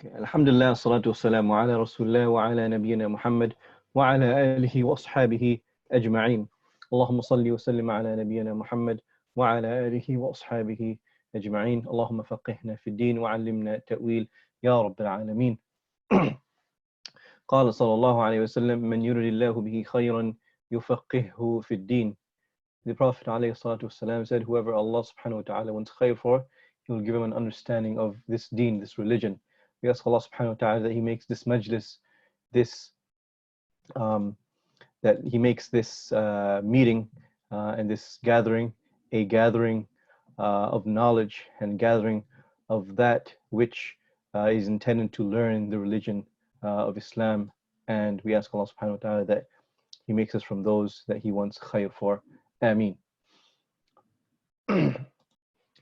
Alhamdulillah, salatu wassalamu ala rasulullah wa ala nabiyyina Muhammad wa ala alihi wa ashabihi ajma'in. Allahumma salli wa sallim ala nabiyyina Muhammad wa ala alihi wa ashabihi ajma'in. Allahumma faqihna fi din wa allimna ta'wil ya rabbil alameen. قال صلى الله عليه وسلم من يرد الله به خيرا يفقهه في الدين. The Prophet عليه الصلاة والسلام said, whoever Allah subhanahu wa ta'ala wants khair for, He will give him an understanding of this deen, this religion. We ask Allah subhanahu wa ta'ala that He makes this majlis, that He makes this meeting and this gathering a gathering of knowledge and gathering of that which is intended to learn the religion of Islam. And we ask Allah subhanahu wa ta'ala that He makes us from those that He wants khair for. Ameen.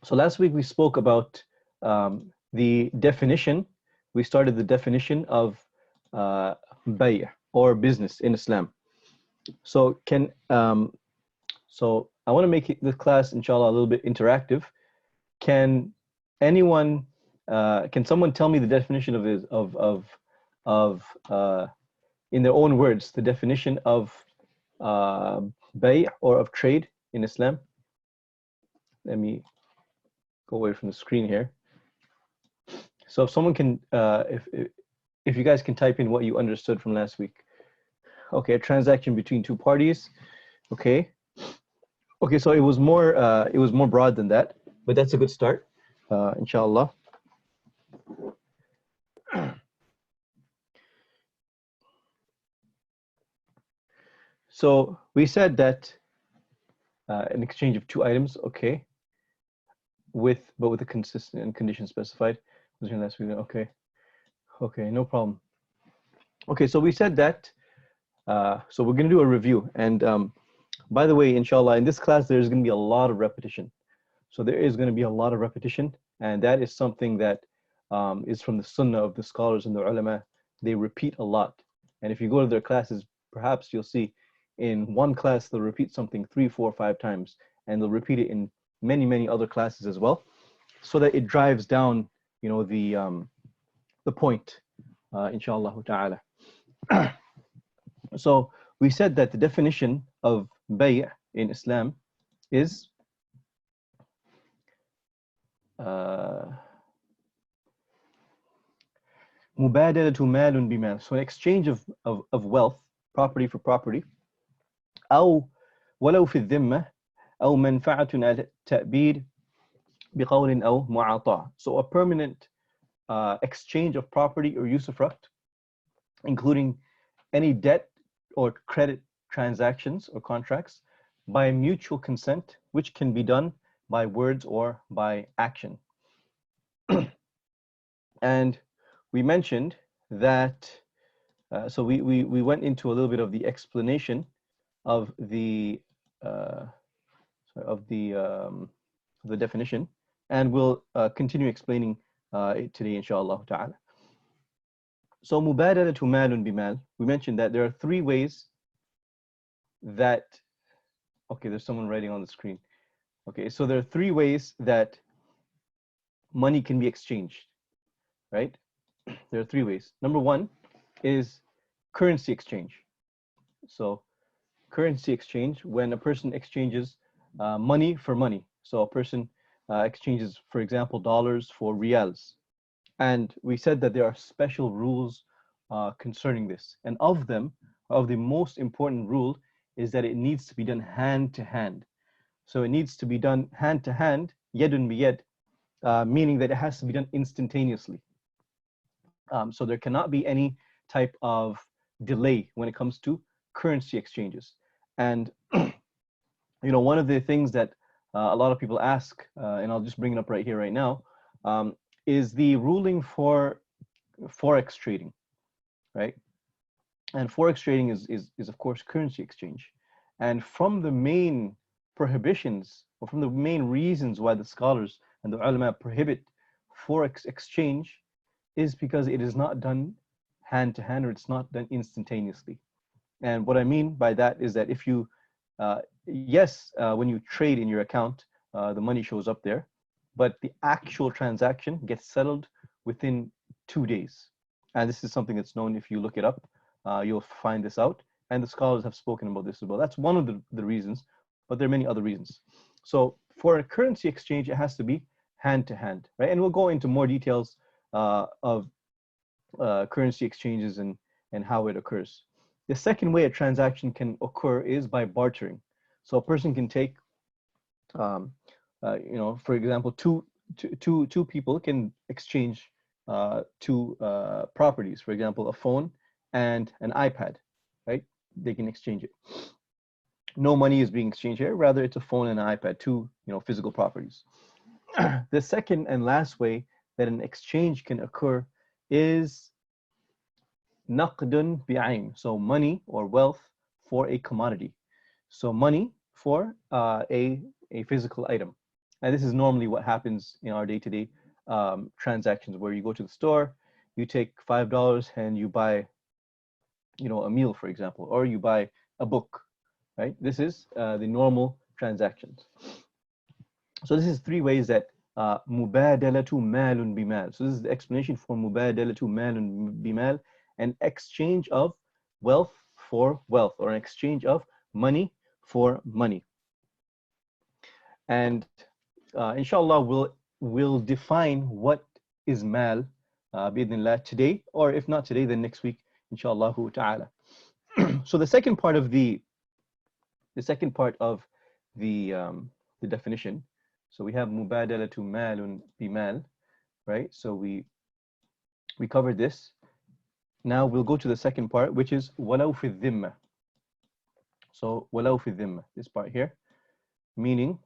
So last week we spoke about the definition. We started the definition of bay' or business in Islam. So so I want to make the class, inshallah, a little bit interactive. Can someone tell me the definition of in their own words, the definition of bay' or of trade in Islam? Let me go away from the screen here. So if someone can, if you guys can type in what you understood from last week. Okay, a transaction between two parties. Okay. Okay, so it was more broad than that, but that's a good start, inshallah. So we said that an exchange of two items, okay, but with a consistent and condition specified. Okay, okay, no problem. Okay, so we said that. So we're going to do a review, and by the way, inshallah, in this class there's going to be a lot of repetition. So there is going to be a lot of repetition, and that is something that is from the sunnah of the scholars and the ulama. They repeat a lot, and if you go to their classes, perhaps you'll see in one class they'll repeat something 3, 4, 5 times, and they'll repeat it in many other classes as well, so that it drives down, you know, the point, inshallah ta'ala. So we said that the definition of bay' in Islam is مبادلة مال بمال. So an exchange of wealth, property for property. أو ولو في الذمة أو منفعة على التأبيد بقول أو معاطاة. So a permanent exchange of property or usufruct, including any debt or credit transactions or contracts by mutual consent, which can be done by words or by action. And we mentioned that, so we went into a little bit of the explanation of the definition, and we'll continue explaining it today, inshallah ta'ala. So mubadalatu malun bimal, we mentioned that there are 3 ways that, okay, there's someone writing on the screen. Okay, so there are 3 ways that money can be exchanged, right? There are 3 ways. Number 1 is currency exchange. So currency exchange, when a person exchanges money for money. So a person exchanges, for example, dollars for riyals. And we said that there are special rules concerning this. And of the most important rule is that it needs to be done hand to hand. So it needs to be done hand to hand, yadun biyad, meaning that it has to be done instantaneously. So there cannot be any type of delay when it comes to currency exchanges. And you know, one of the things that a lot of people ask, and I'll just bring it up right here, right now, is the ruling for forex trading, right? And forex trading is of course currency exchange. And from the main prohibitions, or from the main reasons why the scholars and the ulama prohibit forex exchange, is because it is not done hand to hand, or it's not done instantaneously. And what I mean by that is that if you, yes, when you trade in your account, the money shows up there, but the actual transaction gets settled within 2 days. And this is something that's known. If you look it up, you'll find this out. And the scholars have spoken about this as well. That's one of the reasons, but there are many other reasons. So for a currency exchange, it has to be hand to hand, right? And we'll go into more details of currency exchanges and how it occurs. The second way a transaction can occur is by bartering. So a person can take, for example, two people can exchange two properties. For example, a phone and an iPad, right? They can exchange it. No money is being exchanged here. Rather, it's a phone and an iPad, two physical properties. The second and last way that an exchange can occur is naqdun bi'ain, so money or wealth for a commodity. So money for a physical item. And this is normally what happens in our day-to-day transactions, where you go to the store, you take $5 and you buy, a meal, for example, or you buy a book, right? This is the normal transactions. So this is three ways that mubadalatu malun bimal. So this is the explanation for mubadalatu malun bimal, an exchange of wealth for wealth, or an exchange of money for money. And inshallah, we'll define what is mal bi'idhnillah today, or if not today, then next week, inshallah ta'ala. So the second part of the definition. So we have mubadalatu malun bimal, right? So we covered this. Now we'll go to the second part, which is walau fi dhimma. So walau fi dhimma, this part here, meaning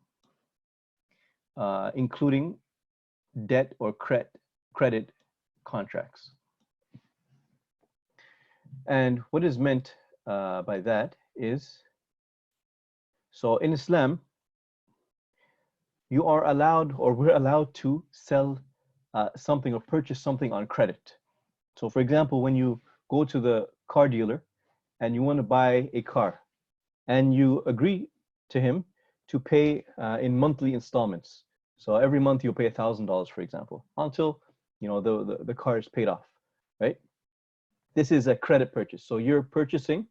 including debt or credit contracts. And what is meant by that is, so in Islam, you are allowed, or we're allowed to sell something or purchase something on credit. So for example, when you go to the car dealer and you want to buy a car, and you agree to him to pay in monthly installments. So every month you'll pay $1,000, for example, until the car is paid off, right? This is a credit purchase. So you're purchasing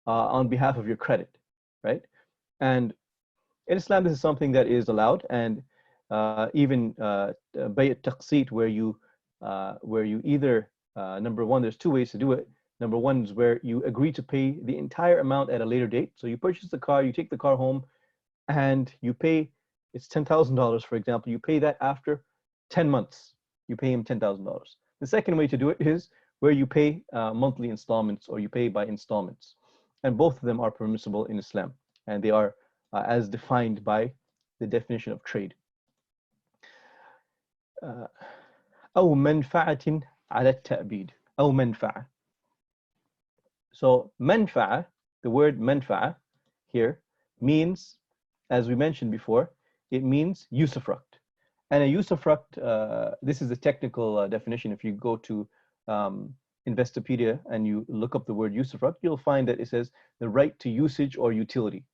on behalf of your credit, right? And in Islam, this is something that is allowed, and even bay' taqsit, where you either number one, there's two ways to do it. Number one is where you agree to pay the entire amount at a later date. So you purchase the car, you take the car home, and you pay, it's $10,000, for example. You pay that after 10 months. You pay him $10,000. The second way to do it is where you pay monthly installments, or you pay by installments. And both of them are permissible in Islam. And they are as defined by the definition of trade. أو منفعة على التأبيد. أو منفعة. So manfa'a, the word manfa'a here means, as we mentioned before, it means usufruct. And a usufruct, this is the technical definition. If you go to Investopedia and you look up the word usufruct, you'll find that it says the right to usage or utility.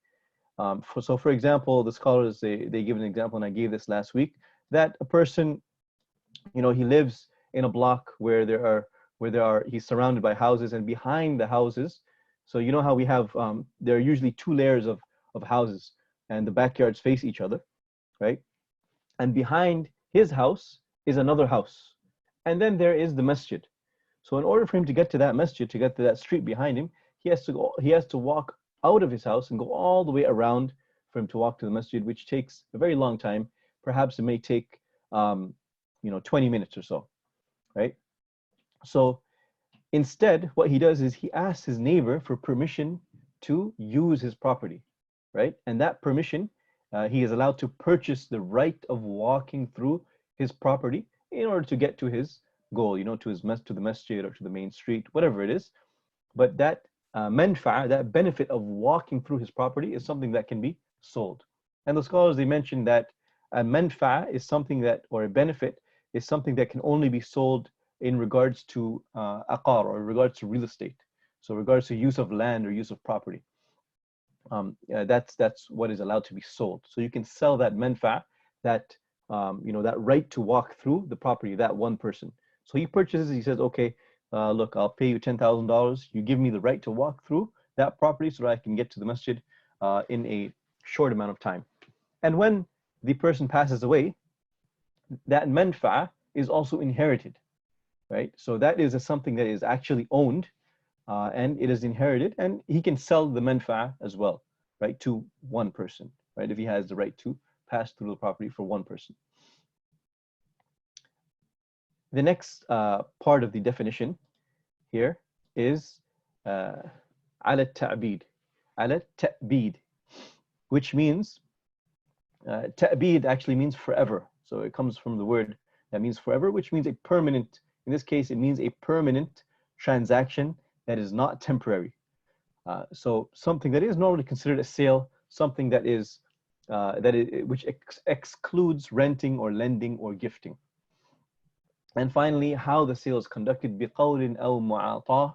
So for example, the scholars, they give an example, and I gave this last week, that a person, he lives in a block where he's surrounded by houses, and behind the houses, so you know how we have, there are usually two layers of houses, and the backyards face each other, right? And behind his house is another house. And then there is the masjid. So in order for him to get to that masjid, to get to that street behind him, he has to walk out of his house and go all the way around for him to walk to the masjid, which takes a very long time. Perhaps it may take 20 minutes or so, right? So instead, what he does is he asks his neighbor for permission to use his property, right? And that permission, he is allowed to purchase the right of walking through his property in order to get to his goal, to the masjid or to the main street, whatever it is. But that manfa'a, that benefit of walking through his property, is something that can be sold. And the scholars, they mentioned that a manfa'a is something that, or a benefit is something that can only be sold in regards to aqar, or in regards to real estate. So in regards to use of land or use of property. That's what is allowed to be sold. So you can sell that manfa', that that right to walk through the property, that one person, So he purchases, he says, okay, look, I'll pay you $10,000. You give me the right to walk through that property so that I can get to the masjid in a short amount of time. And when the person passes away, that manfa'ah is also inherited, right? So that is something that is actually owned and it is inherited, and he can sell the manfa'ah as well, right, to one person, right, if he has the right to pass through the property for one person. The next part of the definition here is ala ta'bid, ala ta'bid, which means ta'bid actually means forever. So it comes from the word that means forever, which means a permanent, in this case, it means a permanent transaction that is not temporary. So something that is normally considered a sale, something that is, which excludes renting or lending or gifting. And finally, how the sale is conducted, بِقَوْلٍ أَوْ مُعَاطَةٍ,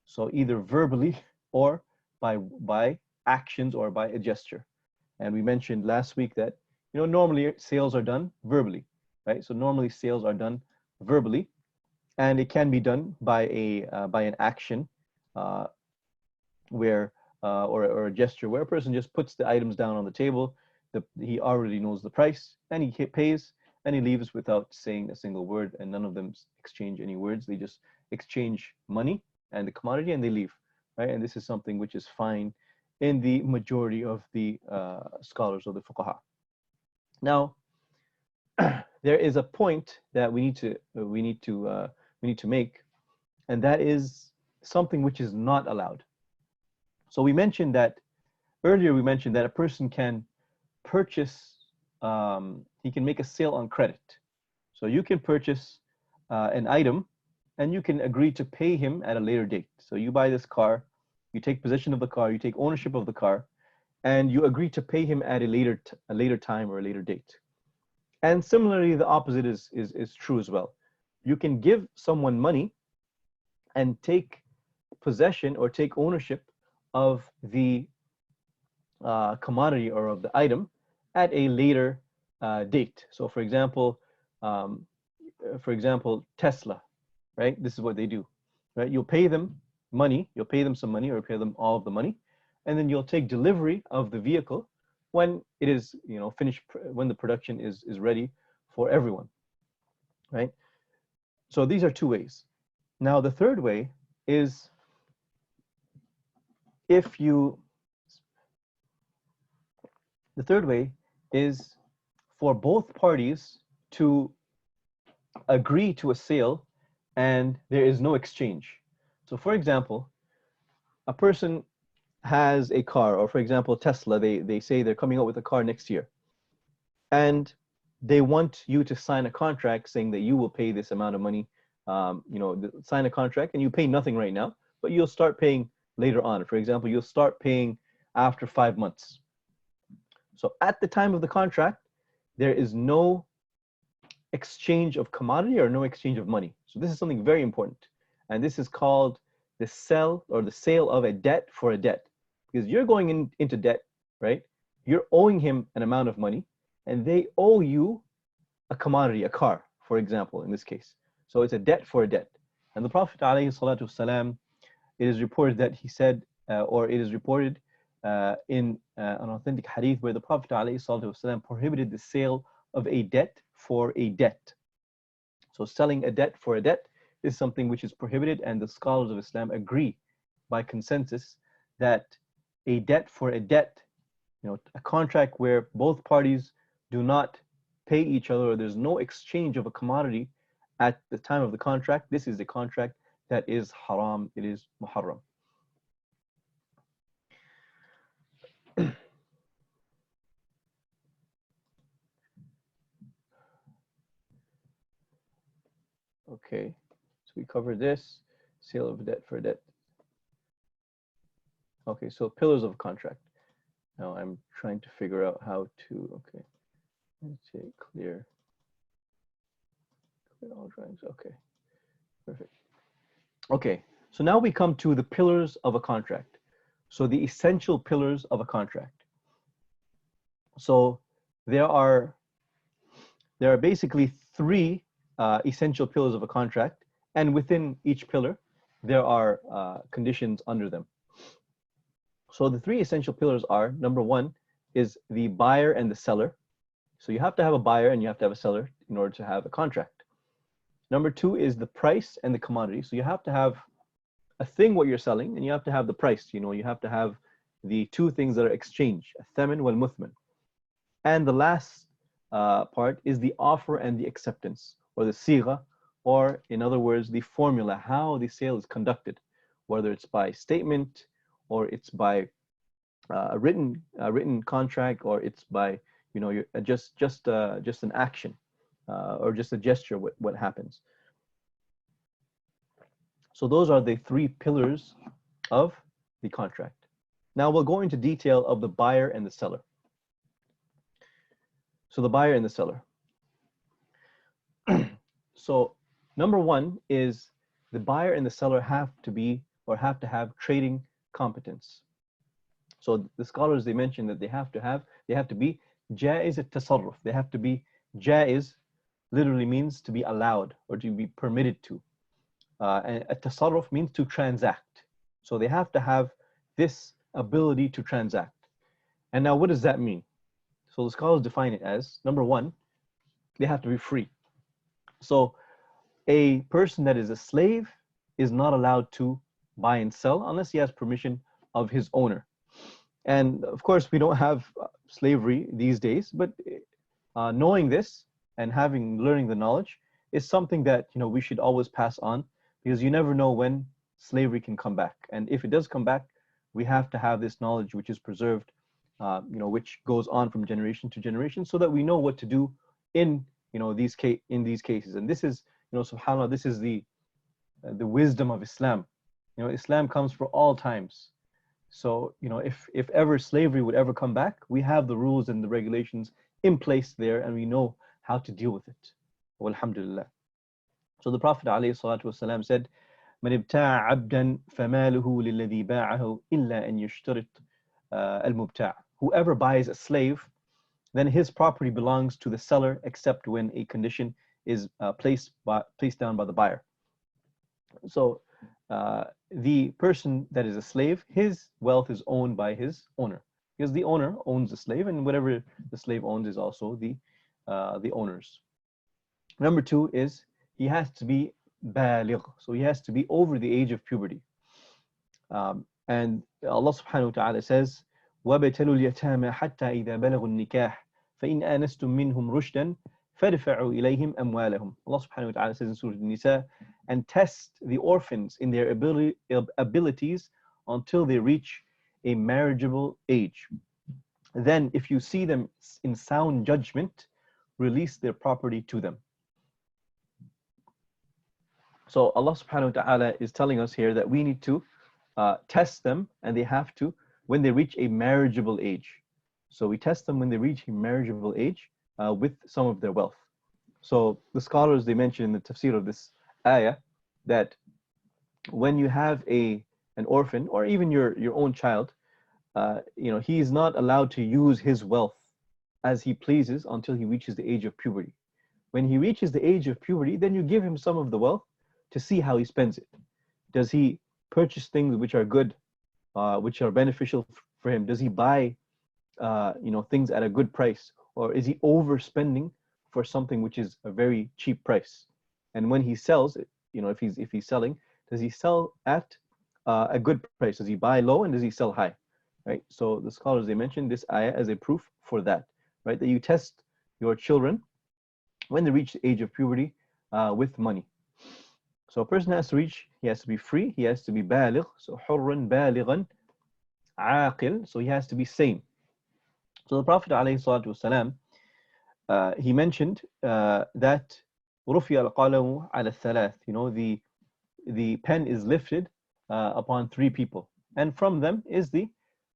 so either verbally or by actions or by a gesture. And we mentioned last week that, you know, normally sales are done verbally, right? So normally sales are done verbally, and it can be done by an action where or a gesture where a person just puts the items down on the table. He already knows the price, and he pays, and he leaves without saying a single word, and none of them exchange any words. They just exchange money and the commodity, and they leave, right? And this is something which is fine in the majority of the scholars of the fuqaha. Now, there is a point that we need to make, and that is something which is not allowed. So we mentioned that earlier. We mentioned that a person can purchase. He can make a sale on credit. So you can purchase an item, and you can agree to pay him at a later date. So you buy this car, you take possession of the car, you take ownership of the car, and you agree to pay him at a later time or a later date. And similarly, the opposite is true as well. You can give someone money and take possession or take ownership of the commodity or of the item at a later date. So for example, Tesla, right? This is what they do, right? You'll pay them money, you'll pay them some money or pay them all of the money, and then you'll take delivery of the vehicle when it is, you know, finished, when the production is ready for everyone, right? So these are two ways. Now the third way is the third way is for both parties to agree to a sale and there is no exchange. So for example, a person has a car, or for example, Tesla, they say they're coming out with a car next year. And they want you to sign a contract saying that you will pay this amount of money, you know, sign a contract, and you pay nothing right now, but you'll start paying later on. For example, you'll start paying after 5 months. So at the time of the contract, there is no exchange of commodity or no exchange of money. So this is something very important. And this is called the sell or the sale of a debt for a debt. Because you're going into debt, right? You're owing him an amount of money, and they owe you a commodity, a car, for example, in this case. So it's a debt for a debt. And the Prophet ﷺ, it is reported that he said, or it is reported in an authentic hadith where the Prophet ﷺ prohibited the sale of a debt for a debt. So selling a debt for a debt is something which is prohibited, and the scholars of Islam agree by consensus that a debt for a debt, you know, a contract where both parties do not pay each other or there's no exchange of a commodity at the time of the contract, this is a contract that is haram, it is muharram. Okay, so we covered this, sale of debt for debt. Okay, so pillars of contract. Now I'm trying to figure out how to, okay, let's say clear all drawings, okay, perfect. Okay, so now we come to the pillars of a contract. So the essential pillars of a contract. So there are basically three essential pillars of a contract, and within each pillar, there are conditions under them. So the three essential pillars are, number one is the buyer and the seller. So you have to have a buyer and you have to have a seller in order to have a contract. Number two is the price and the commodity. So you have to have a thing what you're selling, and you have to have the price. You have to have the two things that are exchanged, الثمن والمثمن. And the last part is the offer and the acceptance, or the sigha, or in other words, the formula, how the sale is conducted, whether it's by statement, or it's by a written contract, or it's by just an action, or just a gesture. What happens? So those are the three pillars of the contract. Now we'll go into detail of the buyer and the seller. So the buyer and the seller. So number one is the buyer and the seller have to have trading competence. So the scholars, they mentioned that they have to be jaiz at-tasarruf. They have to be jaiz, literally means to be allowed or to be permitted to. And at-tasarruf means to transact. So they have to have this ability to transact. And now what does that mean? So the scholars define it as, number one, they have to be free. So a person that is a slave is not allowed to buy and sell unless he has permission of his owner. And of course, we don't have slavery these days, but knowing this and learning the knowledge is something that we should always pass on, because you never know when slavery can come back. And if it does come back, we have to have this knowledge which is preserved, which goes on from generation to generation, so that we know what to do in these cases. And this is, subhanAllah, this is the wisdom of Islam. Islam comes for all times. So if ever slavery would ever come back, we have the rules and the regulations in place there, and we know how to deal with it. Alhamdulillah. So the Prophet ﷺ said, "Man ibta'a abdan famaluhu lilladhi ba'ahu illa an yushtarit al-mubta'." Whoever buys a slave, then his property belongs to the seller, except when a condition is placed down by the buyer. So the person that is a slave, his wealth is owned by his owner, because the owner owns the slave, and whatever the slave owns is also the owner's. Number two is he has to be baligh, so he has to be over the age of puberty. And Allah subhanahu wa ta'ala says, وَابْتَلُوا الْيَتَامَى حَتَّى إِذَا بَلَغُوا النِّكَاحَ فَإِنْ آنَسْتُم مِّنْهُمْ رُشْدًا فَادْفَعُوا إِلَيْهِمْ أَمْوَالَهُم. Allah subhanahu wa ta'ala says in Surah An-Nisa, and test the orphans in their abilities until they reach a marriageable age. Then if you see them in sound judgment, release their property to them. So Allah subhanahu wa ta'ala is telling us here that we need to test them, and they have to, when they reach a marriageable age. So we test them when they reach a marriageable age with some of their wealth. So the scholars, they mention in the tafsir of this ayah that when you have an orphan, or even your own child, he is not allowed to use his wealth as he pleases until he reaches the age of puberty. When he reaches the age of puberty, then you give him some of the wealth to see how he spends it. Does he purchase things which are good, which are beneficial for him? Does he buy things at a good price, or is he overspending for something which is a very cheap price? And when he sells, if he's selling, does he sell at a good price? Does he buy low and does he sell high? Right. So the scholars, they mentioned this ayah as a proof for that, right? That you test your children when they reach the age of puberty with money. So a person he has to be free, he has to be baligh, so hurran balighan aqil, so he has to be sane. So the Prophet ﷺ, he mentioned that رُفِيَ الْقَلَمُ عَلَى الثَّلَاثِ, the pen is lifted upon three people, and from them is the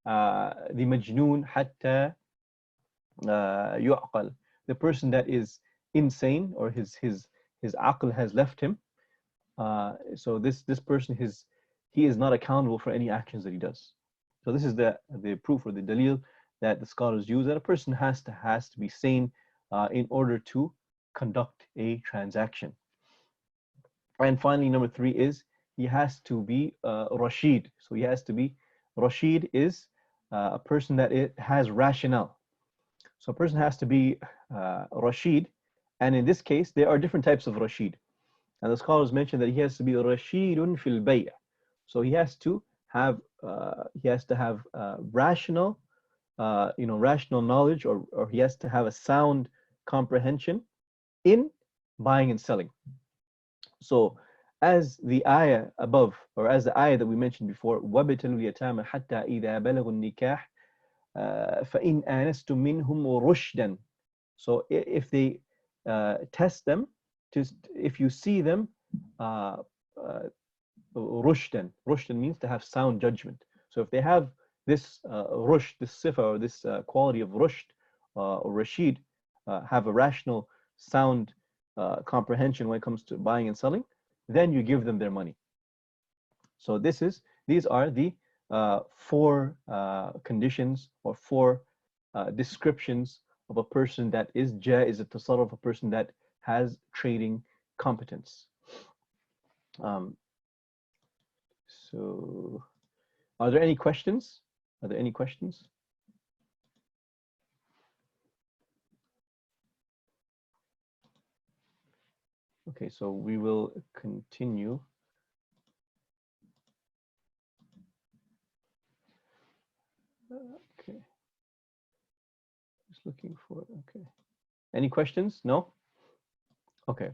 majnoon hatta yu'qal, the person that is insane, or his aql has left him. So this person, he is not accountable for any actions that he does. So this is the proof, or the dalil, that the scholars use, that a person has to be sane in order to conduct a transaction. And finally, number 3 is he has to be Rashid. So he has to be, Rashid is a person that it has rationale. So a person has to be Rashid. And in this case, there are different types of Rashid. And the scholars mention that he has to be Rashidun fil bay'. So he has to have rational, rational knowledge, or he has to have a sound comprehension in buying and selling. So as the ayah above, or as the ayah that we mentioned before, وَابْتَلُوا الْيَتَامَ حَتَّى إِذَا بَلَغُوا النِّكَاحَ فَإِنْ آنَسْتُم مِّنْهُمْ رُشْدًا. So if they test them, if you see them rushdan. Rushdan means to have sound judgment. So if they have this rushd, this sifa, or this quality of rushd or rashid, have a rational, sound comprehension when it comes to buying and selling, then you give them their money. So these are the 4 conditions, or 4 descriptions of a person that is jaiz at-tasarruf, a person that has trading competence. So are there any questions? Are there any questions? Okay, so we will continue. Okay. Just looking for, okay. Any questions? No? Okay.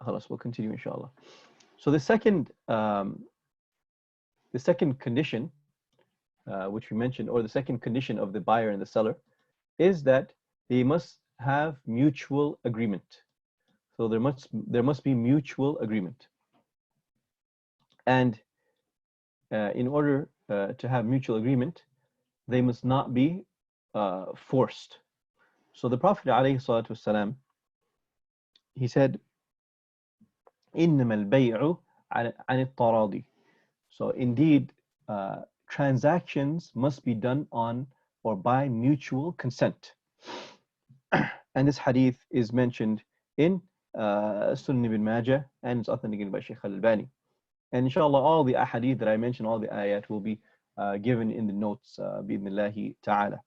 We'll continue inshallah. So the second condition, which we mentioned, or the second condition of the buyer and the seller, is that they must have mutual agreement. So there must be mutual agreement. And in order to have mutual agreement, they must not be forced. So the Prophet ﷺ, he said, إِنَّمَا الْبَيْعُ عَنِ التَّرَاضِي. So indeed, transactions must be done on or by mutual consent. And this hadith is mentioned in Sunan ibn Majah, and it's authenticated by Shaykh al-Albani. And inshallah, all the ahadith that I mentioned, all the ayat, will be given in the notes, bi'idhnillahi ta'ala.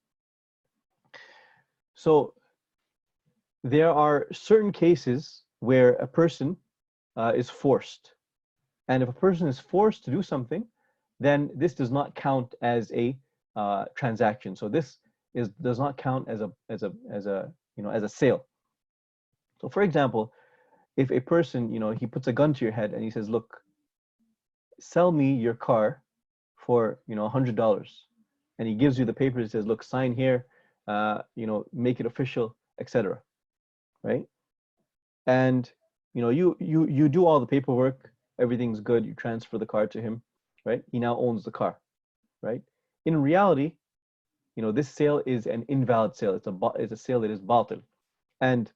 So there are certain cases where a person is forced. And if a person is forced to do something, then this does not count as a transaction. So this does not count as a sale. So for example, if a person, he puts a gun to your head and he says, look, sell me your car for, $100. And he gives you the papers, he says, look, sign here, make it official, etc. Right? And, you do all the paperwork, everything's good, you transfer the car to him, right? He now owns the car, right? In reality, this sale is an invalid sale. It's a sale that is batil. And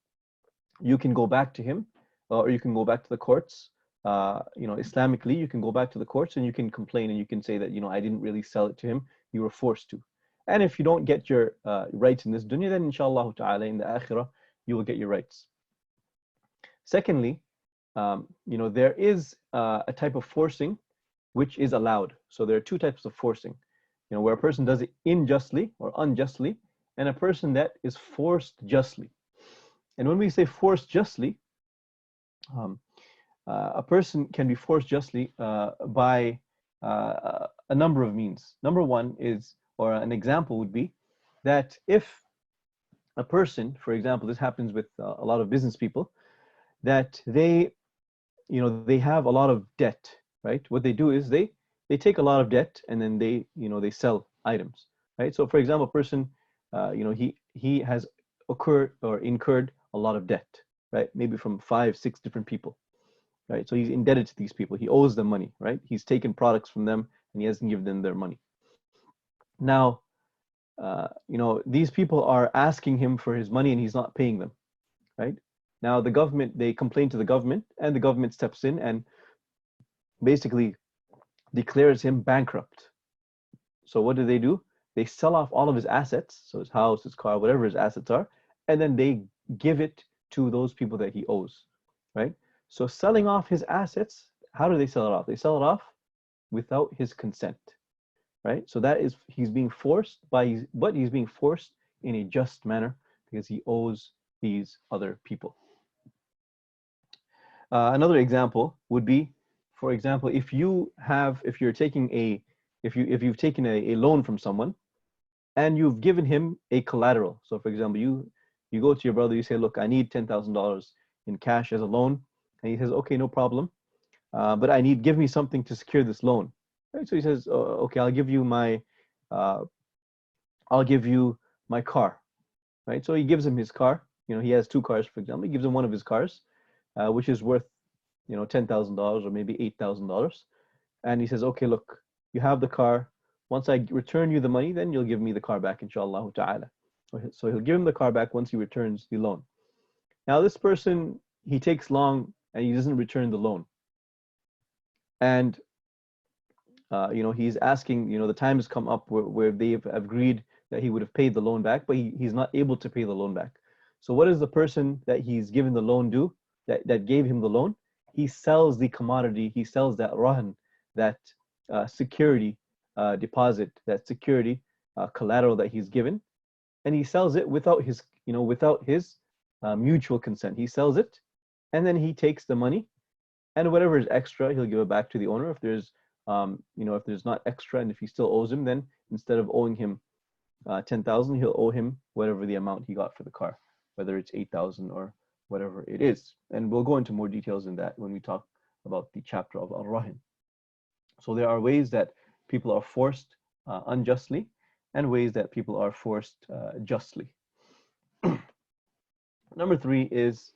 you can go back to him, or you can go back to the courts. Islamically, you can go back to the courts and you can complain and you can say that, I didn't really sell it to him, you were forced to. And if you don't get your rights in this dunya, then inshallah ta'ala, in the akhirah, you will get your rights. Secondly, there is a type of forcing which is allowed. So there are 2 types of forcing, where a person does it unjustly or unjustly, and a person that is forced justly. And when we say forced justly, a person can be forced justly by a number of means. Number one is, or an example would be, that if a person, for example, this happens with a lot of business people, that they have a lot of debt, right? What they do is they take a lot of debt and then they sell items, right? So for example, a person, he has incurred a lot of debt, right? Maybe from 5, 6 different people, right? So he's indebted to these people. He owes them money, right? He's taken products from them and he hasn't given them their money. Now, these people are asking him for his money and he's not paying them, right? Now the government, they complain to the government, and the government steps in and basically declares him bankrupt. So what do? They sell off all of his assets, so his house, his car, whatever his assets are, and then they give it to those people that he owes, right? So selling off his assets, how do they sell it off? They sell it off without his consent, right? So that is, he's being forced but he's being forced in a just manner because he owes these other people. Another example would be, for example, if you're taking if you've taken a loan from someone and you've given him a collateral. So for example, you go to your brother, you say, look, I need $10,000 in cash as a loan. And he says, okay, no problem. But give me something to secure this loan. Right? So he says, oh, okay, uh, I'll give you my car. Right? So he gives him his car. He has two cars, for example. He gives him one of his cars, which is worth, $10,000 or maybe $8,000. And he says, okay, look, you have the car. Once I return you the money, then you'll give me the car back, inshallah ta'ala. So he'll give him the car back once he returns the loan. Now this person, he takes long and he doesn't return the loan. And he's asking, the time has come up where they've agreed that he would have paid the loan back, but he's not able to pay the loan back. So what does the person that he's given the loan do, that gave him the loan? He sells the commodity, he sells that rahan, that security deposit, that security collateral that he's given, and he sells it without his mutual consent. He sells it, and then he takes the money, and whatever is extra, he'll give it back to the owner. If there's if there's not extra, and if he still owes him, then instead of owing him 10,000, he'll owe him whatever the amount he got for the car, whether it's 8,000 or whatever it is. And we'll go into more details in that when we talk about the chapter of Al-Rahin. So there are ways that people are forced unjustly and ways that people are forced justly. Number 3 is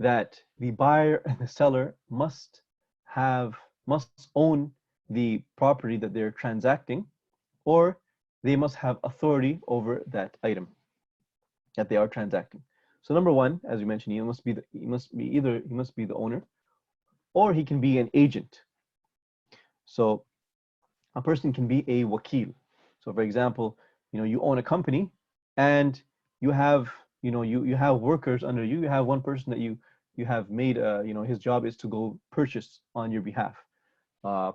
that the buyer and the seller must own the property that they're transacting, or they must have authority over that item that they are transacting. So number 1, as we mentioned, he must be the owner, or he can be an agent. So a person can be a wakil. So for example, you own a company and you have you have workers under you. You have one person that you have made his job is to go purchase on your behalf,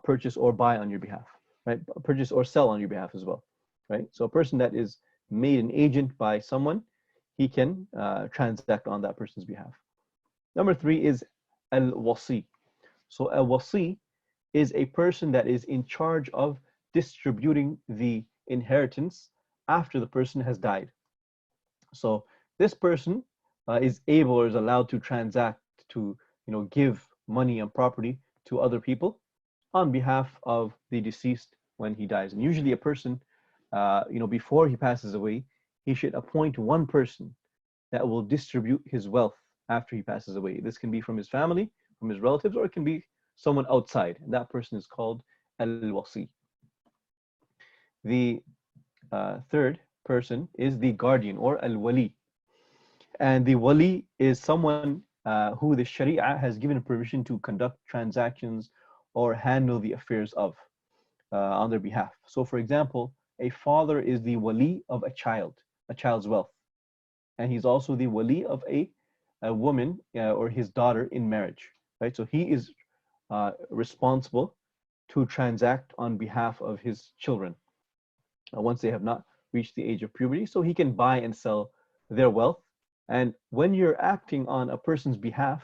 purchase or buy on your behalf, right? Purchase or sell on your behalf as well, right? So a person that is made an agent by someone, he can transact on that person's behalf. Number 3 is al-wasi. So a wasi is a person that is in charge of distributing the inheritance after the person has died. So this person is able or is allowed to transact, to give money and property to other people on behalf of the deceased when he dies. And usually a person, before he passes away, he should appoint one person that will distribute his wealth after he passes away. This can be from his family, from his relatives, or it can be someone outside. And that person is called al-wasi. The third person is the guardian, or al-wali. And the wali is someone who the Sharia has given permission to conduct transactions or handle the affairs of on their behalf. So for example, a father is the wali of a child's wealth. And he's also the wali of a woman or his daughter in marriage, right? So he is responsible to transact on behalf of his children once they have not reached the age of puberty. So he can buy and sell their wealth. And when you're acting on a person's behalf,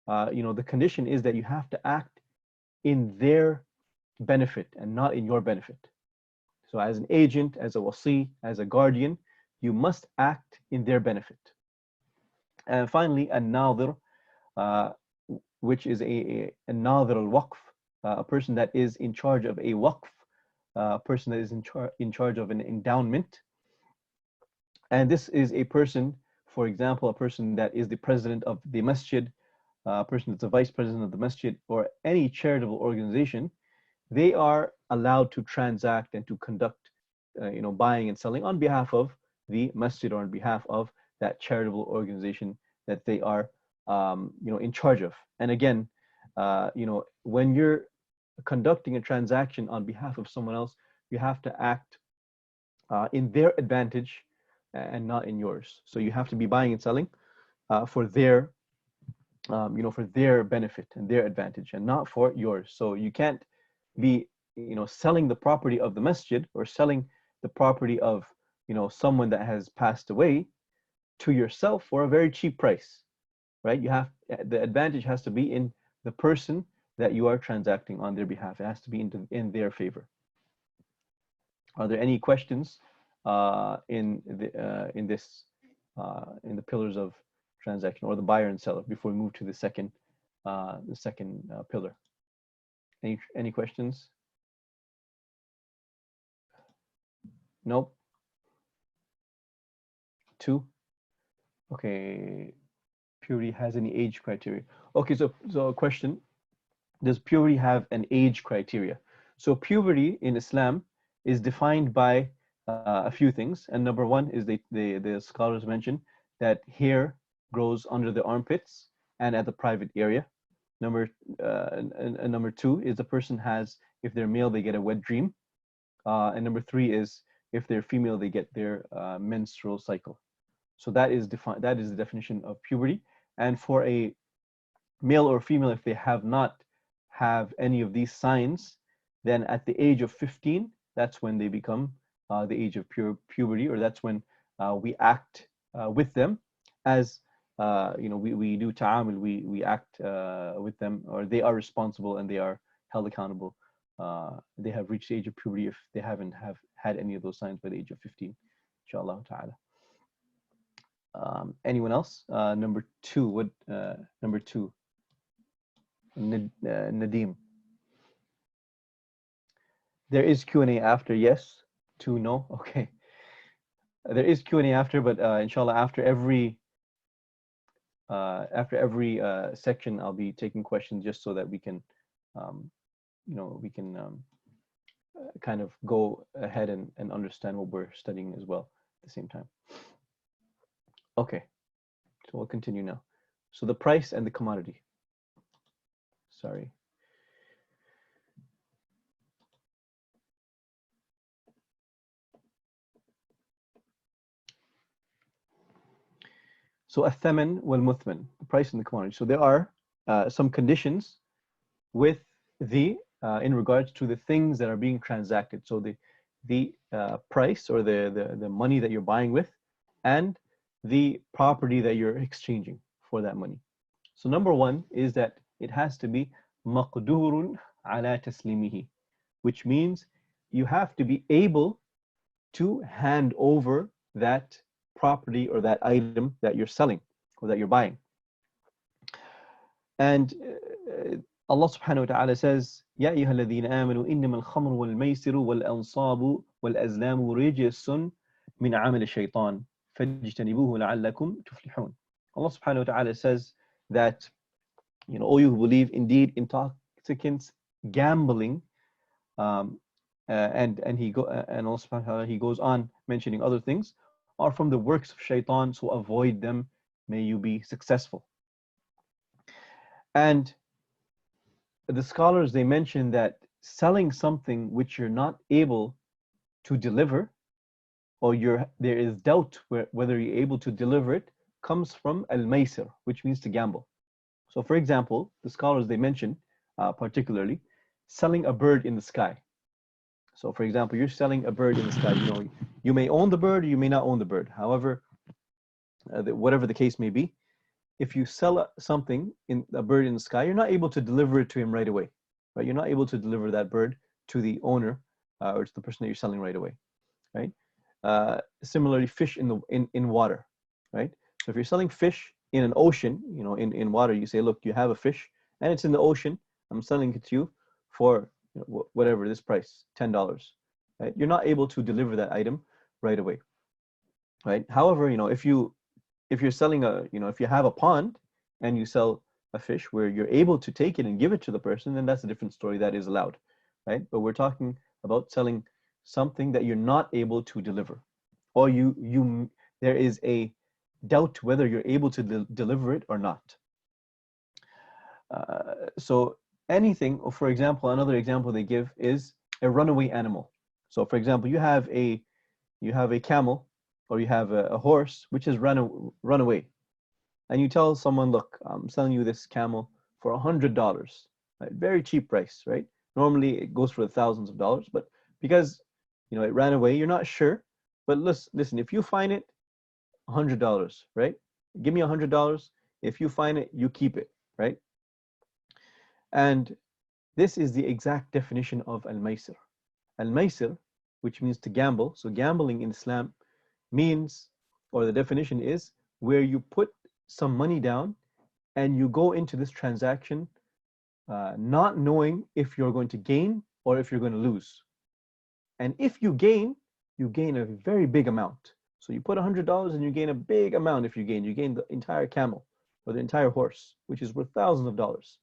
the condition is that you have to act in their benefit and not in your benefit. So as an agent, as a wasi, as a guardian, you must act in their benefit. And finally, a nadir, which is a nadir al-waqf, a person that is in charge of a waqf, a person that is in charge of an endowment. And this is a person, for example, a person that is the president of the masjid, a person that's a vice president of the masjid, or any charitable organization. They are allowed to transact and to conduct, buying and selling on behalf of the masjid or on behalf of that charitable organization that they are, in charge of. And again, when you're conducting a transaction on behalf of someone else, you have to act in their advantage and not in yours. So you have to be buying and selling for their for their benefit and their advantage, and not for yours. So you can't be selling the property of the masjid, or selling the property of someone that has passed away to yourself for a very cheap price, right? The advantage has to be in the person that you are transacting on their behalf. It has to be in their favor. Are there any questions in the pillars of transaction, or the buyer and seller, before we move to the second pillar? Any questions? Nope. 2. Okay. Purity has any age criteria? Okay, so a question: does purity have an age criteria? So puberty in Islam is defined by a few things, and number one is the scholars mention that hair grows under the armpits and at the private area. Number two is the person has, if they're male, they get a wet dream, and number 3 is if they're female, they get their menstrual cycle. So that is defined. That is the definition of puberty. And for a male or female, if they have any of these signs, then at the age of 15, that's when they become the age of puberty, or that's when we act with them as we do ta'amul, we act with them, or they are responsible and they are held accountable. They have reached the age of puberty if they haven't had any of those signs by the age of 15, inshallah ta'ala. Anyone else? Number 2. What? Number 2. Nadeem. There is Q&A after. Yes. 2. No. Okay. There is Q&A after, but inshallah after every section, I'll be taking questions just so that we can, kind of go ahead and understand what we're studying as well at the same time. Okay, so we'll continue now. So the price and the commodity. Sorry. So الثمن والمثمن, the price and the commodity. So there are some conditions with in regards to the things that are being transacted. So the price, or the money that you're buying with, and the property that you're exchanging for that money. So number 1 is that it has to be مقدور على تسليمه, which means you have to be able to hand over that property or that item that you're selling or that you're buying. And Allah subhanahu wa ta'ala says, يا أيها الذين آمنوا إنما الخمر والميسر والأنصاب والأزلام رجس من عمل الشيطان فاجتنبوه لعلكم تفلحون. Allah subhanahu wa ta'ala says that, all you who believe, indeed intoxicants, gambling, and Allah subhanahu wa ta'ala, he goes on mentioning other things, are from the works of shaitan, so avoid them, may you be successful. And the scholars, they mention that selling something which you're not able to deliver, or there is doubt whether you're able to deliver it, comes from al-maysir, which means to gamble. So for example, the scholars, they mention particularly selling a bird in the sky. So for example, you're selling a bird in the sky. You may own the bird or you may not own the bird. However, whatever the case may be, if you sell something, a bird in the sky, you're not able to deliver it to him right away, right? You're not able to deliver that bird to the owner or to the person that you're selling right away, right? Similarly, fish in water, right? So if you're selling fish in an ocean, in water, you say, look, you have a fish and it's in the ocean. I'm selling it to you for whatever this price, $10, right? You're not able to deliver that item right away, right? However, if you're selling if you have a pond and you sell a fish where you're able to take it and give it to the person, then that's a different story. That is allowed, right? But we're talking about selling something that you're not able to deliver, or there is a doubt whether you're able to deliver it or not. So anything, for example, another example they give is a runaway animal. So for example, you have a camel, or you have a horse which has run away, and you tell someone, look, I'm selling you this camel for $100, right? Very cheap price, right? Normally it goes for the thousands of dollars, but because it ran away, you're not sure. But listen, if you find it, $100, right? Give me $100. If you find it, you keep it, right? And this is the exact definition of al-maisir. Al-maisir, which means to gamble. So gambling in Islam means, or the definition is, where you put some money down and you go into this transaction not knowing if you're going to gain or if you're going to lose. And if you gain a very big amount. So you put $100 and you gain a big amount. If you gain the entire camel or the entire horse, which is worth thousands of dollars.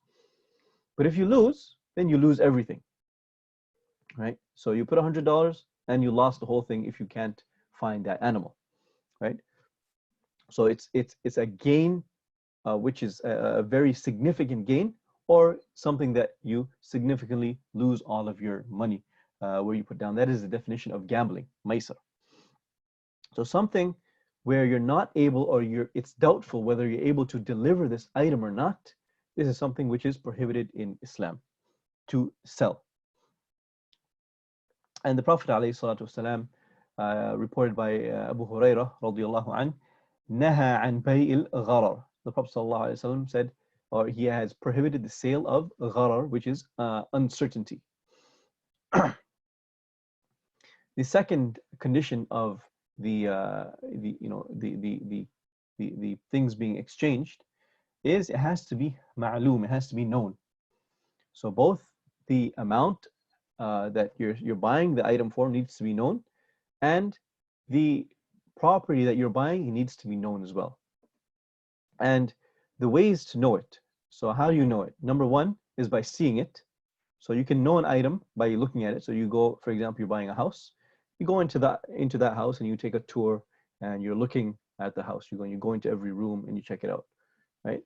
But if you lose, then you lose everything, right? So you put $100 and you lost the whole thing if you can't find that animal, right? So it's a gain, which is a very significant gain, or something that you significantly lose all of your money where you put down. That is the definition of gambling, maisar. So something where you're not able, or it's doubtful whether you're able to deliver this item or not. This is something which is prohibited in Islam to sell. And the Prophet ﷺ, reported by Abu Hurairah radiyallahu anh, naha an bay'il gharar. The Prophet ﷺ said, or he has prohibited the sale of gharar, which is uncertainty. The second condition of the things being exchanged is it has to be ma'loom, it has to be known. So both the amount that you're buying the item for needs to be known, and the property that you're buying needs to be known as well. And the ways to know it. So how do you know it? Number one is by seeing it. So you can know an item by looking at it. So you go, for example, you're buying a house. You go into that house and you take a tour and you're looking at the house. You go into every room and you check it out, right?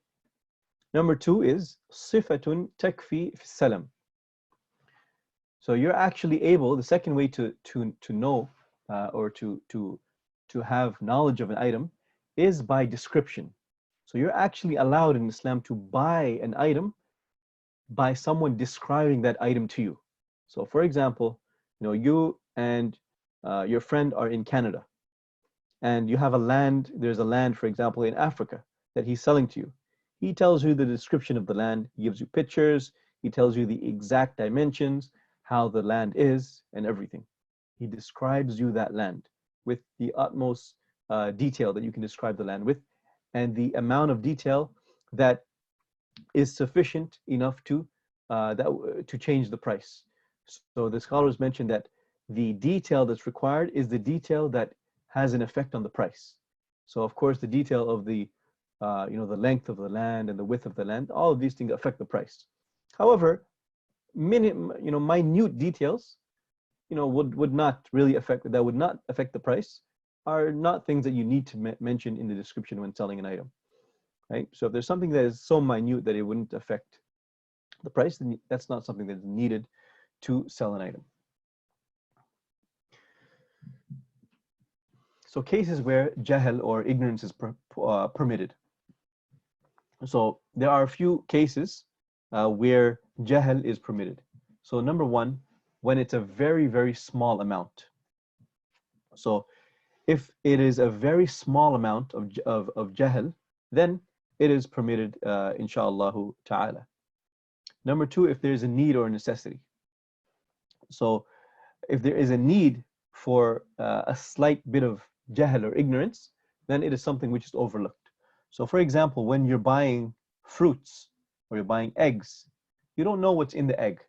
Number two is sifatun takfi fi salam. So you're actually able, the second way to know or to have knowledge of an item is by description. So you're actually allowed in Islam to buy an item by someone describing that item to you. So for example, you and your friend are in Canada, and you have there's a land, for example, in Africa that he's selling to you. He tells you the description of the land, he gives you pictures, he tells you the exact dimensions, how the land is, and everything. He describes you that land with the utmost detail that you can describe the land with, and the amount of detail that is sufficient enough to change the price. So the scholars mentioned that the detail that's required is the detail that has an effect on the price. So of course the detail of the the length of the land and the width of the land, all of these things affect the price. However, minute details, would not really affect, that would not affect the price, are not things that you need to mention in the description when selling an item, right? So if there's something that is so minute that it wouldn't affect the price, then that's not something that is needed to sell an item. So cases where jahl or ignorance is permitted. So there are a few cases where jahl is permitted. So number one, when it's a very, very small amount. So if it is a very small amount of jahl, then it is permitted, inshallah ta'ala. Number two, if there is a need or a necessity. So if there is a need for a slight bit of jahl or ignorance, then it is something which is overlooked. So for example, when you're buying fruits or you're buying eggs, you don't know what's in the egg.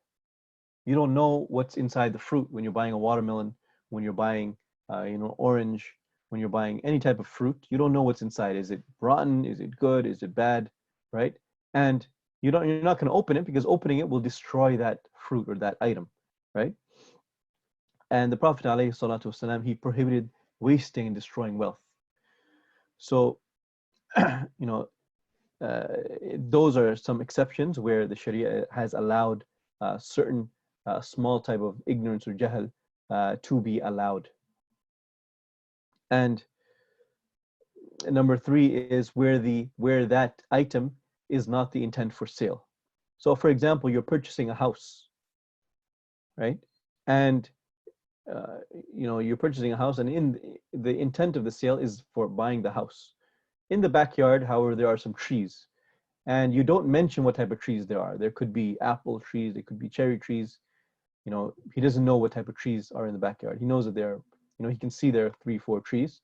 You don't know what's inside the fruit when you're buying a watermelon, when you're buying orange, when you're buying any type of fruit. You don't know what's inside. Is it rotten? Is it good? Is it bad? Right? And you're not going to open it, because opening it will destroy that fruit or that item, right? And the Prophet ﷺ, he prohibited wasting and destroying wealth. So those are some exceptions where the Sharia has allowed certain small type of ignorance or jahl to be allowed. And number three is where that item is not the intent for sale. So for example, you're purchasing a house, right? And you're purchasing a house, and in the intent of the sale is for buying the house. In the backyard, however, there are some trees, and you don't mention what type of trees there are. There could be apple trees, there could be cherry trees. He doesn't know what type of trees are in the backyard. He knows that he can see there are 3-4 trees,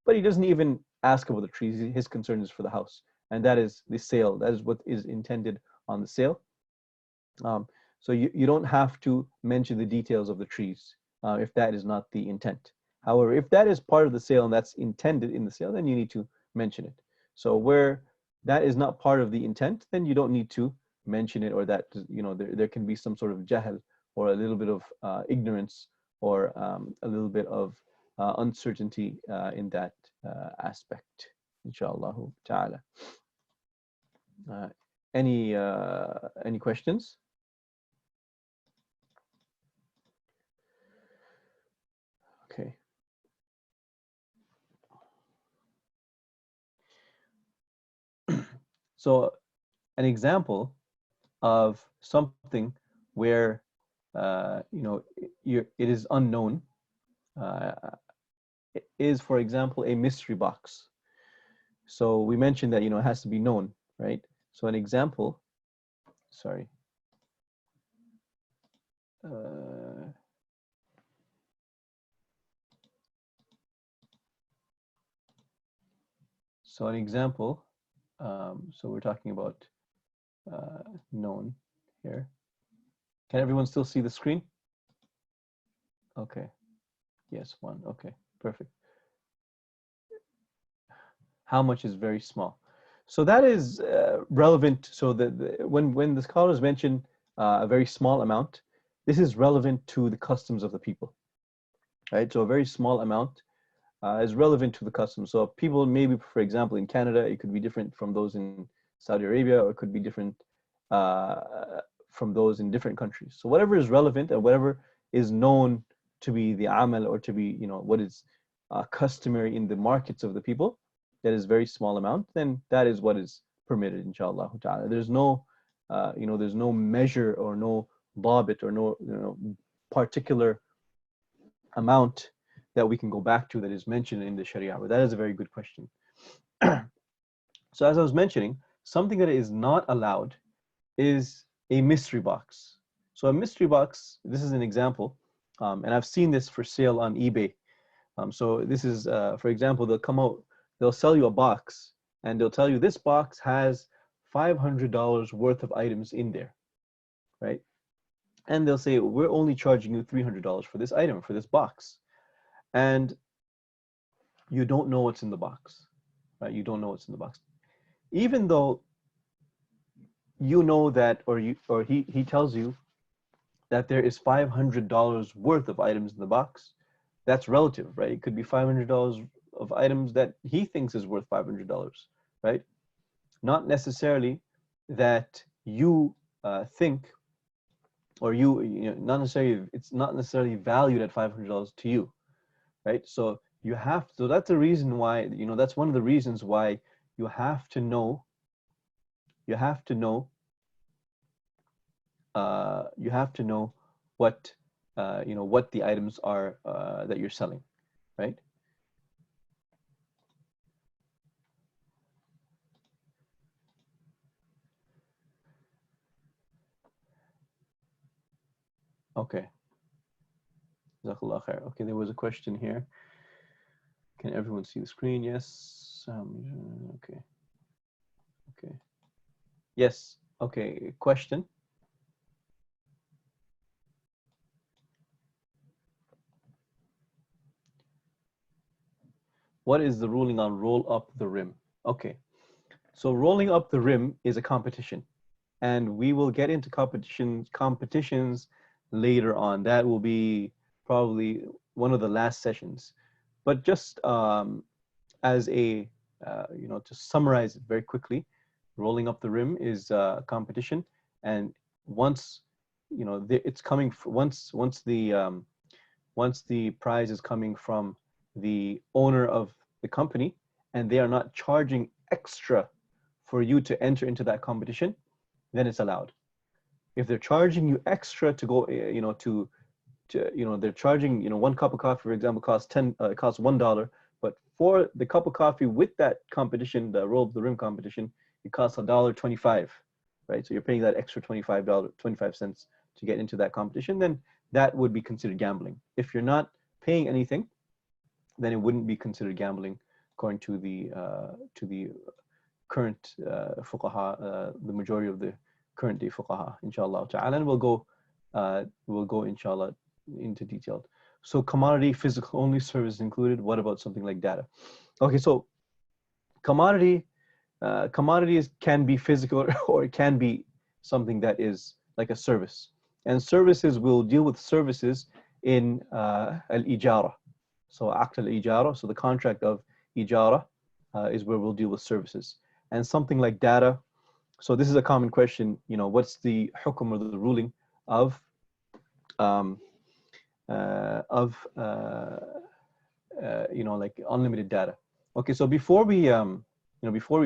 but he doesn't even ask about the trees. His concern is for the house, and that is the sale. That is what is intended on the sale. So you don't have to mention the details of the trees if that is not the intent. However, if that is part of the sale and that's intended in the sale, then you need to mention it. So where that is not part of the intent, then you don't need to mention it, or that there can be some sort of jahl, or a little bit of ignorance, or a little bit of uncertainty in that aspect, inshallah ta'ala. Any questions? Okay. So an example of something where it is unknown is, for example, a mystery box. So we mentioned that it has to be known, right? So an example, sorry. So an example, so we're talking about known here. Can everyone still see the screen? Okay. Yes, one. Okay, perfect. How much is very small? So that is relevant. So when the scholars mention a very small amount, this is relevant to the customs of the people, right? So a very small amount is relevant to the customs. So people, maybe, for example, in Canada, it could be different from those in Saudi Arabia, or it could be different from those in different countries. So whatever is relevant and whatever is known to be the amal, or to be, what is customary in the markets of the people, that is very small amount, then that is what is permitted, inshallah ta'ala. There's no, there's no measure, or no dabit, or no, particular amount that we can go back to that is mentioned in the Sharia. But that is a very good question. So as I was mentioning, something that is not allowed is a mystery box. So a mystery box, this is an example, and I've seen this for sale on eBay. So this is, for example, they'll sell you a box, and they'll tell you this box has $500 worth of items in there, right? And they'll say, we're only charging you $300 for this item, for this box. And you don't know what's in the box, right? You don't know what's in the box. Even though you know that, or he tells you that there is $500 worth of items in the box, that's relative, right? It could be $500 of items that he thinks is worth $500, right? Not necessarily that you think, or not necessarily, it's not necessarily valued at $500 to you, right? So you have to, so that's the reason why, that's one of the reasons why you have to know what what the items are that you're selling, right? Okay. Jazakallah khair. Okay, there was a question here. Can everyone see the screen? Yes. Okay. Okay. Yes. Okay. Question. What is the ruling on roll up the rim? Okay. So rolling up the rim is a competition, and we will get into competitions later on. That will be probably one of the last sessions. But just as a to summarize it very quickly, rolling up the rim is a competition, and once it's coming once the prize is coming from the owner of the company, and they are not charging extra for you to enter into that competition, then it's allowed. If they're charging you extra to go, they're charging, one cup of coffee, for example, costs $1, but for the cup of coffee with that competition, the roll of the rim competition, it costs $1.25, right? So you're paying that extra $25 to get into that competition, then that would be considered gambling. If you're not paying anything, then it wouldn't be considered gambling according to the current fuqaha, the majority of the current day fuqaha, inshallah ta'ala. And we'll go inshallah into detail. So commodity, physical only, service included. What about something like data? Okay, so commodities can be physical or it can be something that is like a service. And services, will deal with services in al-ijara. So aqd al-ijara, so the contract of ijara is where we'll deal with services. And something like data, so this is a common question, what's the hukum or the ruling of like unlimited data? Okay, so before we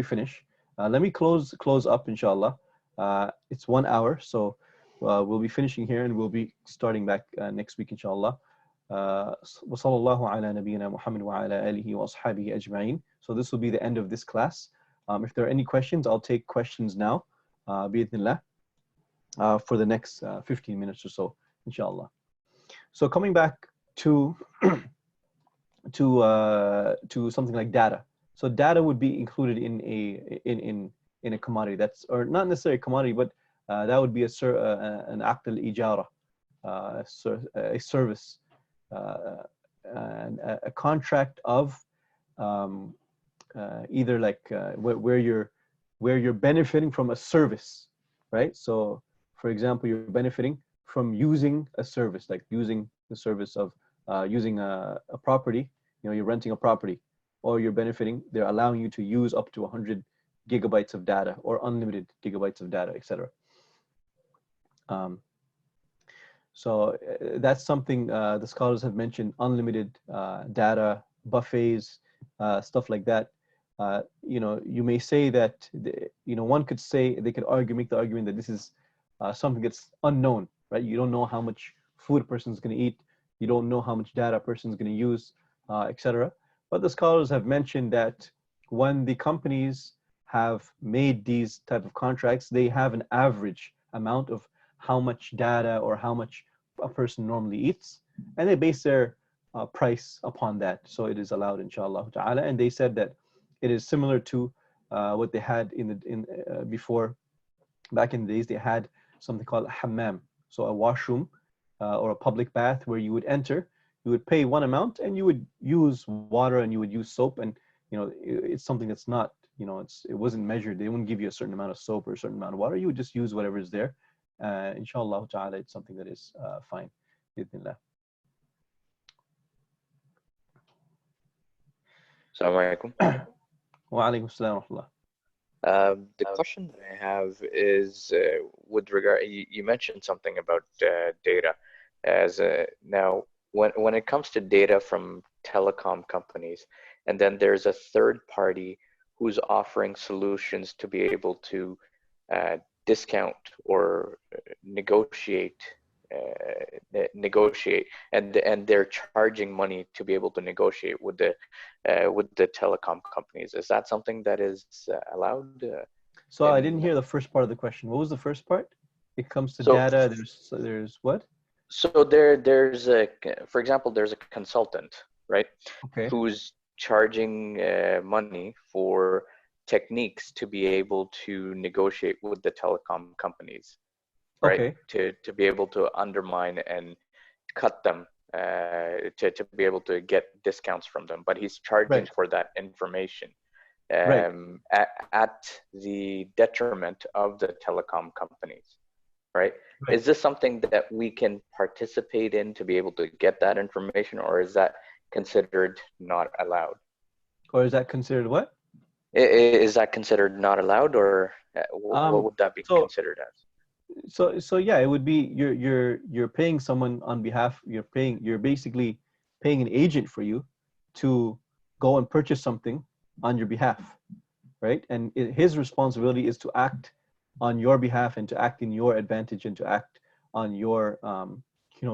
finish, let me close up, inshallah. It's 1 hour, so we'll be finishing here and we'll be starting back next week, inshallah. وصلى الله على نبينا محمد وعلى آله وأصحابه أجمعين. So this will be the end of this class. If there are any questions, I'll take questions now, بإذن الله, for the next 15 minutes or so, inshallah. So coming back to something like data. So data would be included in a commodity. That's, or not necessarily a commodity, but that would be an aqd al-ijara, a service, and a contract of either like where you're benefiting from a service, right? So for example, you're benefiting from using a service, like using the service of using a property, you're renting a property, or you're benefiting, they're allowing you to use up to 100 gigabytes of data or unlimited gigabytes of data, etc. So that's something the scholars have mentioned, unlimited data, buffets, stuff like that. You may say that, one could say, they could make the argument that this is something that's unknown, right? You don't know how much food a person's going to eat. You don't know how much data a person's going to use, etc. But the scholars have mentioned that when the companies have made these type of contracts, they have an average amount of how much data or how much a person normally eats, and they base their price upon that. So it is allowed, inshallah ta'ala. And they said that it is similar to what they had before. Back in the days, they had something called a hammam, so a washroom or a public bath where you would enter, you would pay one amount, and you would use water and you would use soap, and it's something that's not, it wasn't measured. They wouldn't give you a certain amount of soap or a certain amount of water. You would just use whatever is there. Inshallah ta'ala, it's something that is fine. Bismillah. Assalamu alaikum. Wa alaikum assalam wa rahmatullah. The question that I have is with regard, you mentioned something about data. Now, when it comes to data from telecom companies, and then there's a third party who's offering solutions to be able to discount or negotiate, and they're charging money to be able to negotiate with the telecom companies. Is that something that is allowed? So I didn't hear the first part of the question. What was the first part? It comes to data. There's what? So there's for example, there's a consultant, right? Okay. Who's charging money for techniques to be able to negotiate with the telecom companies, right? Okay. To be able to undermine and cut them, to be able to get discounts from them. But he's charging for that information at the detriment of the telecom companies, right? Is this something that we can participate in to be able to get that information, or is that considered not allowed? Or is that considered what? Is that considered not allowed, or what would that be considered as? So yeah, it would be you're paying someone on behalf. You're basically paying an agent for you to go and purchase something on your behalf, right? And his responsibility is to act on your behalf and to act in your advantage and to act on your,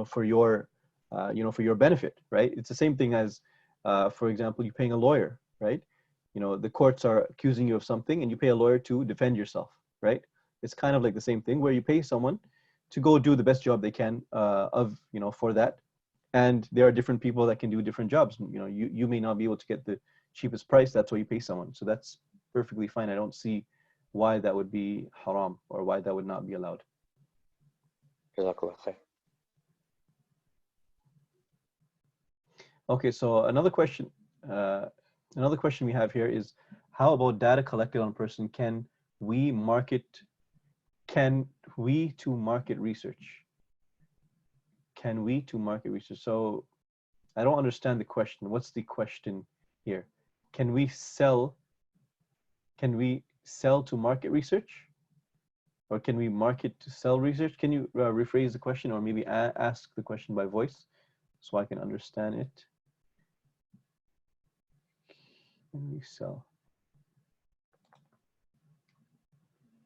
for your, for your benefit, right? It's the same thing as, for example, you paying a lawyer, right? The courts are accusing you of something and you pay a lawyer to defend yourself, right? It's kind of like the same thing where you pay someone to go do the best job they can for that. And there are different people that can do different jobs. You may not be able to get the cheapest price. That's why you pay someone. So that's perfectly fine. I don't see why that would be haram or why that would not be allowed. Jazakallah khair. Okay, so another question we have here is, how about data collected on a person? Can we to market research? Can we to market research? So I don't understand the question. What's the question here? Can we sell to market research? Or can we market to sell research? Can you rephrase the question or maybe ask the question by voice so I can understand it? Can we sell?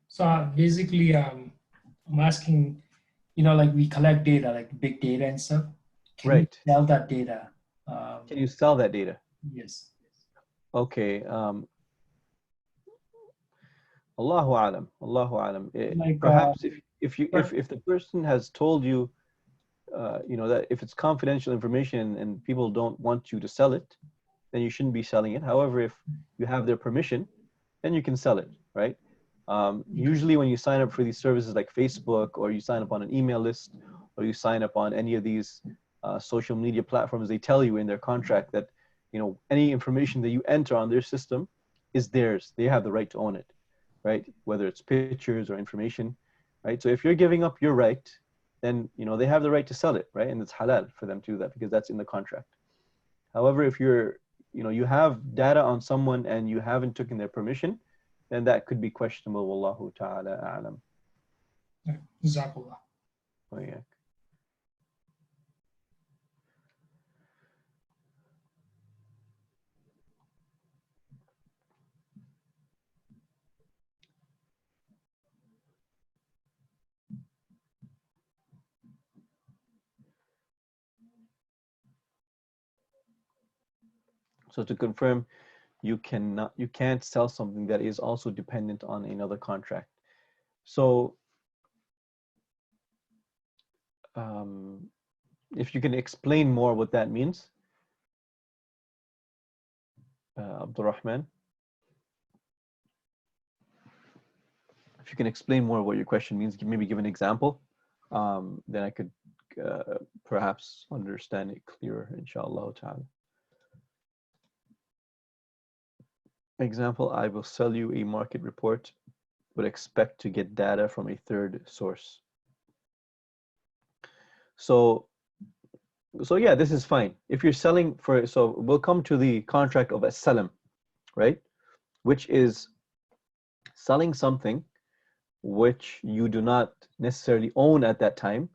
So basically, I'm asking, like we collect data, like big data and stuff. Can Right. we sell that data? Can you sell that data? Yes. Okay. Allahu alam. Allahu alam. Perhaps if the person has told you, that if it's confidential information and people don't want you to sell it, then you shouldn't be selling it. However, if you have their permission, then you can sell it, right? Usually when you sign up for these services like Facebook, or you sign up on an email list, or you sign up on any of these social media platforms, they tell you in their contract that, any information that you enter on their system is theirs. They have the right to own it, right? Whether it's pictures or information, right? So if you're giving up your right, then, they have the right to sell it, right? And it's halal for them to do that because that's in the contract. However, if you have data on someone and you haven't taken their permission, then that could be questionable. Wallahu ta'ala a'lam. Jazakallah. Oh, yeah. So to confirm, you can't sell something that is also dependent on another contract. So if you can explain more what that means, Abdur-Rahman, if you can explain more what your question means, maybe give an example, then I could perhaps understand it clearer, inshallah ta'ala. Example, I will sell you a market report, but expect to get data from a third source. So yeah, this is fine. If you're selling so we'll come to the contract of as-salam, right? Which is selling something which you do not necessarily own at that time,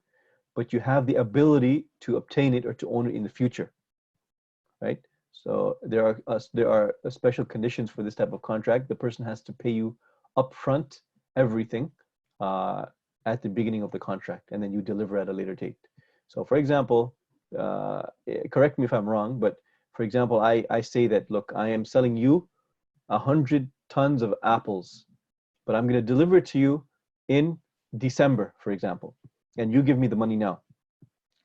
but you have the ability to obtain it or to own it in the future, right? So there are special conditions for this type of contract. The person has to pay you upfront everything at the beginning of the contract, and then you deliver at a later date. So for example, correct me if I'm wrong, but for example, I say that, look, I am selling you 100 tons of apples, but I'm going to deliver it to you in December, for example, and you give me the money now.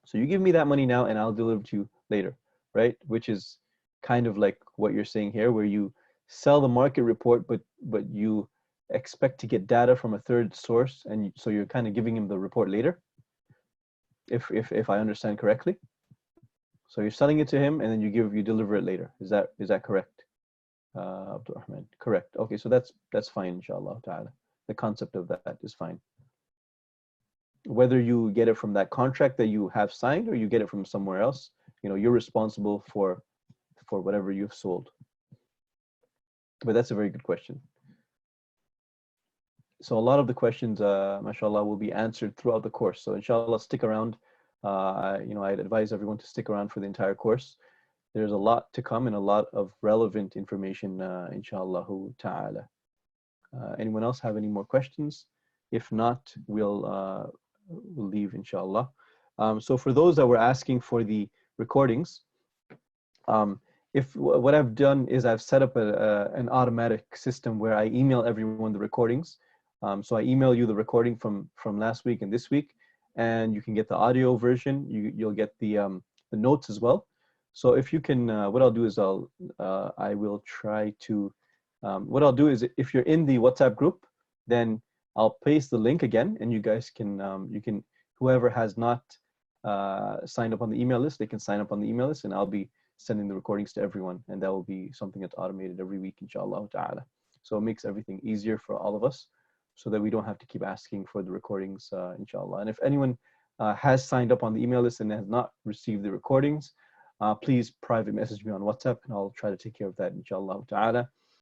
So you give me that money now and I'll deliver to you later, right? Which is kind of like what you're saying here, where you sell the market report, but you expect to get data from a third source, and so you're kind of giving him the report later, if I understand correctly. So you're selling it to him and then you deliver it later. Is that correct, Abdur-Rahman? Correct. Okay, so that's fine, inshallah ta'ala. The concept of that is fine. Whether you get it from that contract that you have signed or you get it from somewhere else, you're responsible for whatever you've sold. But that's a very good question. So a lot of the questions, mashallah, will be answered throughout the course. So inshallah, stick around. I'd advise everyone to stick around for the entire course. there's a lot to come and a lot of relevant information, inshallah ta'ala. Anyone else have any more questions? If not, we'll leave, inshallah. So for those that were asking for the recordings, what I've done is I've set up an automatic system where I email everyone the recordings. So I email you the recording from last week and this week, and you can get the audio version. You'll get the notes as well. So if you can, what I'll do is I will try to, what I'll do is if you're in the WhatsApp group, then I'll paste the link again, and you guys can, whoever has not signed up on the email list, they can sign up on the email list, and I'll be sending the recordings to everyone, and that will be something that's automated every week, inshallah ta'ala. So it makes everything easier for all of us, so that we don't have to keep asking for the recordings, inshallah. And if anyone has signed up on the email list and has not received the recordings, please private message me on WhatsApp, and I'll try to take care of that, inshallah ta'ala.